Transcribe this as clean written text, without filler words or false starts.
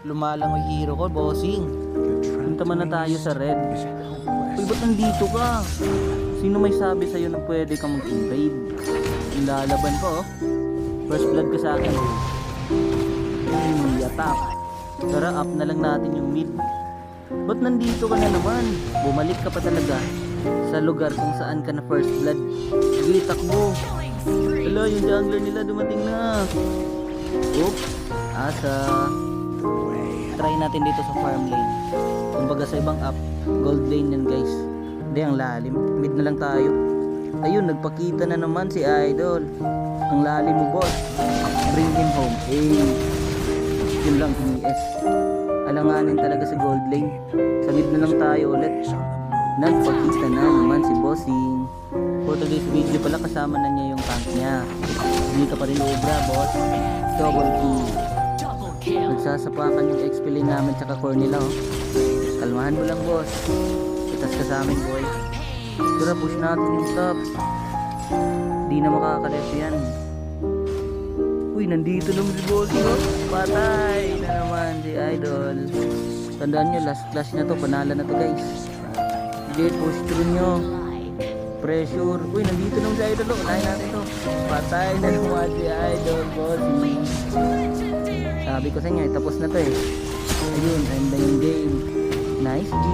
Lumalang yung hero ko, bossing. Punta man na tayo sa red. Uy, ba't nandito ka? Sino may sabi sa'yo na pwede kang mag-invade? Lalaban ko, oh. First blood ka sa akin. Yatak. Tara, up na lang natin yung mid. Ba't nandito ka na naman? Bumalik ka pa talaga sa lugar kung saan ka na first blood. Sige, takbo. Hala, yung jungler nila dumating na. Oops, asa. Try natin dito sa farm lane. Kumbaga sa ibang up, gold lane yan guys. Hindi, ang lalim. Mid na lang tayo. Ayun, nagpakita na naman si Idol. Ang lalim mo, boss. Bring him home. Yun lang, PS. Alanganin talaga sa gold lane. Sa mid na lang tayo ulit. Nagpakita na naman si Bossing. For today's video pala, kasama na niya yung tank niya. Hindi ka pa rin obra, boss. Double kill. Nagsasapakan yung XP lane namin tsaka core nila, oh. Kalmahan mo lang, boss. Itas ka sa amin, boy. Tara, push natin yung top. Di na makakalef yan. Uy, nandito naman si Bossing, oh. Patay na naman si Idol. Tandaan nyo, last clash na to. Panala na to, guys. Sige, push through nyo. Pressure. Uy, nandito naman si Idol, oh. Unahin natin to. Patay na naman si Idol, Bossing. Sabi ko sa inyo, tapos na to eh. Ayun, end na yung game. Nice G.